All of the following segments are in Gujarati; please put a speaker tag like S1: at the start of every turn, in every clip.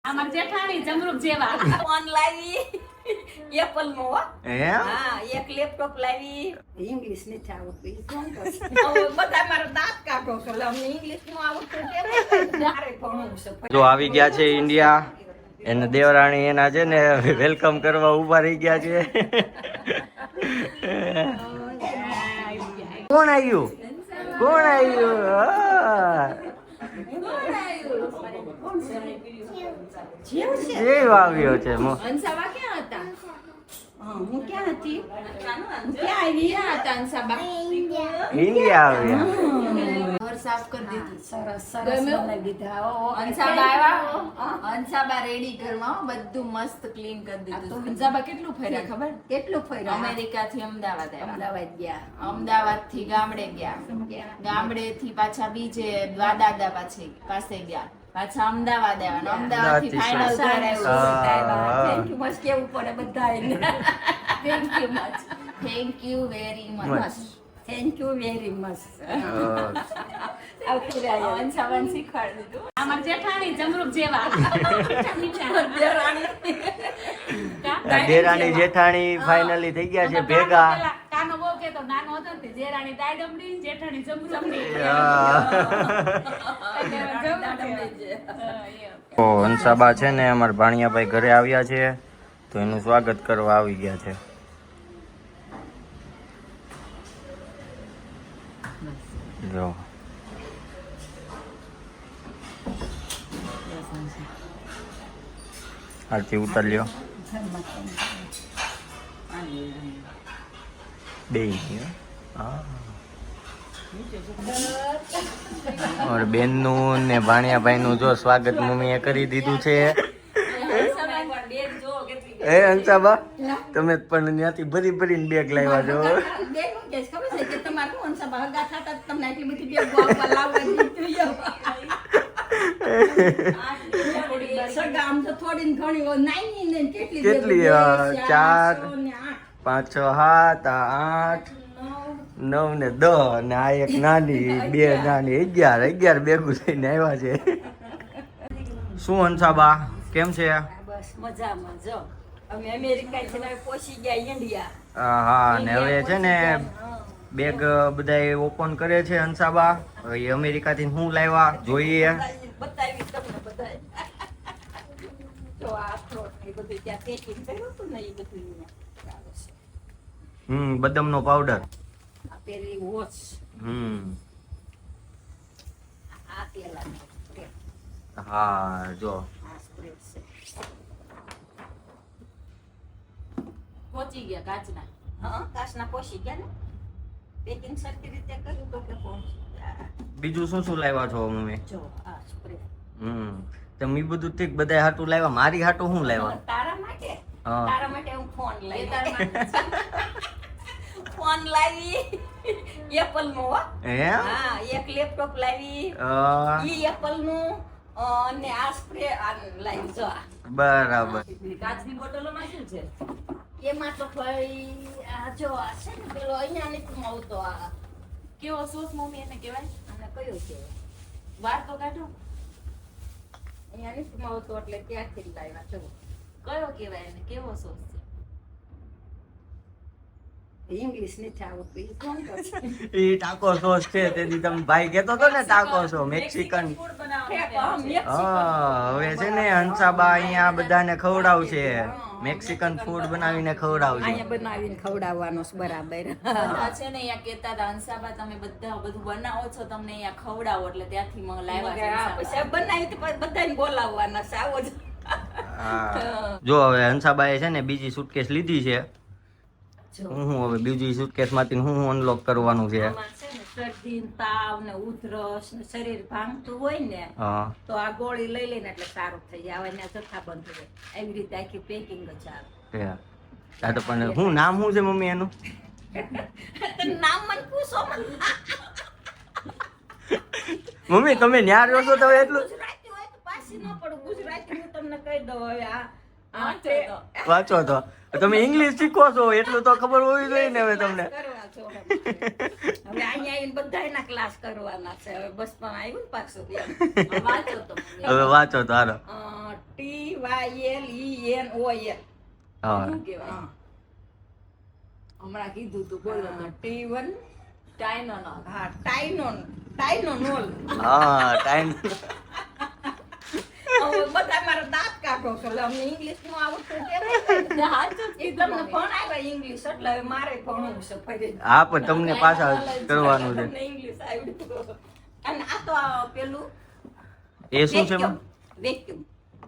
S1: અમાર જેઠાણી જમરૂક જેવા
S2: ફોન લાવી એપલ નો હા એક લેપટોપ લાવી
S3: ઇંગ્લિશ નથી આવડતું ઈ કોણ કરશે?
S2: હવે બધા મારો દાંત કાઢો કે અમને ઇંગ્લિશ નું આવડતું છે મારે ભણવું છે
S4: જો આવી ગયા છે ઇન્ડિયા એને દેવરાણી એના છે ને વેલકમ કરવા ઊભા રહી ગયા છે. કોણ આવ્યું કોણ આવ્યું જેવ આવ્યો છે
S1: હંસાબા ક્યાં હતા?
S3: હું ક્યાં હતી?
S1: ક્યાં આવી હતા હંસાબા?
S4: ઇન્ડિયા આવ્યા.
S1: ઘર સાફ કરી દીધું.
S3: સરસ સરસ બનાવી દીધા. ઓ,
S1: હંસાબા આવ્યા. હંસાબા રેડી કરવા બધું મસ્ત ક્લીન કરી દીધું. હંસાબા કેટલું ફર્યા ખબર?
S3: કેટલું ફર્યા?
S1: અમેરિકા થી અમદાવાદ આવ્યા.
S3: અમદાવાદ ગયા.
S1: અમદાવાદ થી ગામડે ગયા. ગામડે થી પાછા બીજે દાદા પાસે ગયા. પાછા અમદાવાદ આવ્યા. અમદાવાદ થી ફાઇનલ ઘર આવ્યું.
S3: થેન્ક યુ મચ કેવું પડે બધાને.
S1: Thank you much. Thank you very much.
S3: Thank you very much.
S1: હંસાબાને શીખવાડી દીધું. અમાર જેઠાણી જમરૂક જેવા.
S4: દેરાણી જેઠાણી ફાઇનલી થઈ ગયા છે ભેગા.
S1: કાનો બહુ કેતો નાનો હતો ને દેરાણી દાડમડી જેઠાણી જમરૂકડી.
S4: તો હંસાબા છે ને અમારા ભાણિયાભાઈ ઘરે આવ્યા છે તો એનું સ્વાગત કરવા આવી ગયા છે. જો આરતી ઉતાર લ્યો બે બેન નું ને ભાણિયાભાઈ નું જો સ્વાગત મમ્મીએ કરી દીધું છે. એ હંસાબા તમે પણ ત્યાંથી ભરી ભરીને બેગ લાવ્યા છો.
S3: બેન હું કહેશ ખબર છે કે તમારે કોણ સભા હગા થતા તમને આટલી બધી બેગ આપવા લાવવા દીધી. સગા આમ તો થોડી ને ઘણી હોય નાની ને કેટલી
S4: કેટલી?
S3: બેગ?
S4: 4
S3: ને 8
S4: 5 6 7 8 9 ને 10 અને આ એક નાની બે નાની 11 બેગું લઈને આવ્યા છે. શું હંસાબા કેમ છે?
S3: બસ મજામાં જો અમે અમેરિકા થી પહોંચી ગયા ઇન્ડિયા.
S4: હા ને હવે છે ને બેગ બધા ઓપન કરે છે હંસાબા. હવે એ અમેરિકાથી શું લાવ્યા જોઈએ.
S3: બતાવી તમને બધાય. તો આ ફ્રોટ ને બધું ત્યાં પેકિંગ કર્યું હતું ને એ બધું અહીંયા આવે છે.
S4: બદામનો પાવડર.
S3: આ પેલી વોચ આ પેલા
S4: હા જો
S3: આ સ્પ્રે છે.
S1: પહોંચી ગયા કાચના.
S3: હા કાચના પહોંચી ગયા ને પેકિંગ સરખી રીતે કર્યું તો કે પહોંચી ગયા.
S4: બીજું શું શું લાવ્યા છો મમ્મી?
S3: જો આ સ્પ્રે
S4: તમે બધું ઠીક બધા હાટું લાવ્યા. મારી હાટું શું લાવ્યા?
S3: તારા માટે
S4: હા.
S3: તારા માટે હું ફોન
S1: એ
S3: લઈ
S1: તાર માટે.
S3: ફોન લાવી એપલ નો
S4: હે
S3: હા એક લેપટોપ લાવી ઈ એપલ નું અને આ સ્પ્રે લાવી જો આ.
S4: બરાબર.
S1: કાચની બોટલોમાં શું છે?
S3: એમાં તો ભાઈ આ જો આ છે ને પેલો અહીંયા નથી મળતો આ
S1: કેવો સોસ મમ્મી એને કહેવાય?
S3: અને કયો છે
S1: વાર તો કાઢો.
S3: અહીંયા નથી મળતો એટલે ત્યાંથી લાવ્યા જો
S1: કયો કહેવાય એને? કેવો સોસ છે?
S3: ઇંગ્લિશ નથી આવડતું ઈ કોણ કરશે?
S4: ઈ ટાકો સોસ છે. તેથી તમે ભાઈ કહેતો હતો ને ટાકો સો મેક્સિકન.
S1: ફૂડ બનાવવા
S4: હા હવે છે ને હંસાબા અહીંયા બધાને ખવડાવશે. મેક્સિકન ફૂડ બનાવીને ખવડાવશે.
S3: અહીંયા બનાવીને ખવડાવવાનો છે બરાબર.
S1: બધા છે ને અહીંયા કહેતા હતા હંસાબા તમે બધા બધું બનાવો છો તમને અહીંયા ખવડાવો એટલે ત્યાંથી લાવ્યા છે
S3: હા,
S1: હંસાબા.
S3: પછી બનાવી તો બધાને બોલાવવાના છે આવો જ.
S4: હા જો હવે હંસાબાએ છે ને બીજી સુટકેસ લીધી છે. હું હવે બીજી સુટકેસ માંથી હું અનલોક કરવાનું છે.
S3: આમાં છે ને શરદી ને તાવ ને ઉધરસ ને શરીર ભાંગતું હોય ને
S4: હા
S3: તો આ ગોળી લઈ લઈને એટલે સારું થઈ જાય. હવે ત્યાં જથ્થાબંધ હોય એવી રીતે આખી પેકિંગ જ આવે.
S4: આ તો પણ હું નામ શું છે મમ્મી એનું?
S3: નામ મને પૂછો મને.
S4: મમ્મી તમે ન્યા રહ્યો છો તો એટલું
S3: ગુજરાતી હોય તો પાછી ન પડું. ગુજરાતી હું તમને કહી દઉં હવે આ
S1: વાંચો તો.
S4: વાંચો તો તમે ઇંગ્લિશ શીખો છો એટલું તો ખબર હોવી જોઈએ ને હવે તમને.
S3: કરવા છો હવે અહીંયા આવીને બધા એના ક્લાસ કરવાના છે. હવે બસ પણ આવ્યું ને પાછું
S1: વાંચો તો મમ્મી.
S4: હવે વાંચો તો હાલો.
S3: T
S2: TYLENON.
S4: હા
S3: શું કહેવાય
S2: હા.
S3: હમણાં કીધું તું બોલો તો
S2: T1.
S3: ટાઈનોનોલ.
S2: હા, ટાઇનોનોલ.
S4: હા ટાઈમ
S2: હવે બધા મારા દાંત કાઢો છો એટલે અમને ઇંગ્લિશ નું આવડતું કેમ
S3: સાચું જ
S2: એ
S3: કીધું
S2: તમને
S3: મમ્મી.
S2: ભણાવ્યા ઇંગ્લિશ એટલે હવે મારે ભણવું છે ફરી.
S4: હા પણ તમને પાછા કરવાનું છે
S2: તમને ઇંગ્લિશ આવડ્યું અને આ તો આ પેલું
S4: એ શું છે
S2: વેક્યુમ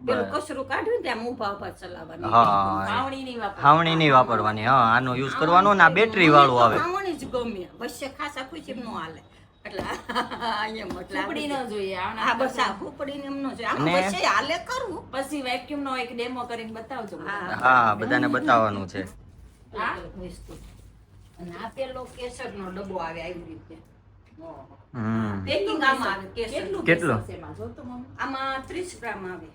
S2: પેલું
S4: બરાબર.
S2: કચરું કાઢ્યું ને ત્યાં ઊભા ઊભા ચલાવવાનું
S4: હા
S1: પાવણીની વાપરવાની.
S4: હાવણી નહીં વાપરવાની હા આનો યુઝ કરવાનો ને આ બેટરી વાળું આવે
S2: ખાવણી જ ગમે વચ્ચે ખાસા ખુશી નો હાલે એટલે એમ એટલે
S1: ઉપડી ન જોઈએ આના
S2: હા બસ આ ઉપડીને એમ નો છે આમ
S4: અને-
S2: વચ્ચે હાલે કરવું
S1: પછી વેક્યુમ નો એક ડેમો કરીને બતાવજો
S2: હા.
S4: હા બધાને બતાવવાનું છે
S1: હા?
S2: વસ્તુ અને આ પેલો કેસરનો ડબ્બો આવે આવી રીતે
S4: હમ
S2: પેકિંગ આમાં આવે કેસર
S1: કેટલું
S4: કેટલું?
S1: કેસર છે એમાં? જો તો મમ્મી.
S2: આમાં 30 ગ્રામ આવે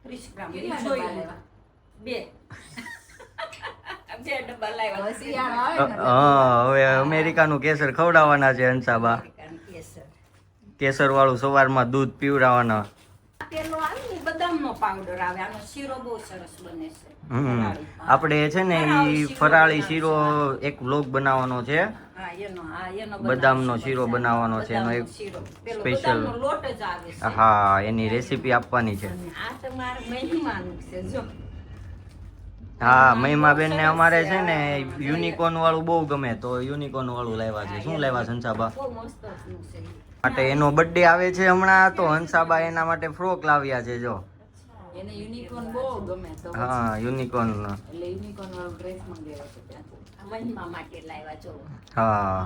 S2: 30 ગ્રામ
S1: કેટલા
S2: એ
S1: ડબ્બા
S2: જોયું
S1: લેવા?
S2: બે બે ડબ્બા લાવ્યા
S1: હવે શિયાળો આવે ને
S4: હા હવે અમેરિકાનું કેસર ખવડાવવાના છે હંસાબા
S2: અમેરિકન કેસર
S4: કેસર વાળું સવારમાં દૂધ પીવડાવવાના
S2: આ પેલો આવે ને બદામનો પાવડર આવે આનો શીરો બહુ સરસ બને છે ફરાળી.
S4: આપણે છે ને ઈ ફરાળી શીરો એક વ્લોગ બનાવવાનો છે
S2: હા એનો
S4: બદામનો શીરો બનાવવાનો છે એનો એક
S2: પેલો
S4: special.
S2: બદામનો લોટ જ આવે છે
S4: હા એની રેસીપી આપવાની છે
S2: અને આ તમારે મહેમાન છે જો
S4: હા મહિમાબેન ને અમારે છે ને યુનિકોર્ન વાળું બહુ ગમે તો યુનિકોર્ન વાળું લાવ્યા છે શું લાવ્યા છે હંસાબા
S2: બહુ મસ્ત નું છે ઈ.
S4: માટે એનો બર્થડે આવે છે હમણાં તો હંસાબા એના માટે ફ્રોક લાવ્યા છે જો
S1: એને યુનિકોર્ન બહુ ગમે તો પછી.
S4: હા યુનિકોર્ન
S1: એટલે યુનિકોર્ન વાળો ડ્રેસ મંગાવ્યો છે ત્યાંથી.
S2: આ મહિમા માટે લાવ્યા જો
S4: હા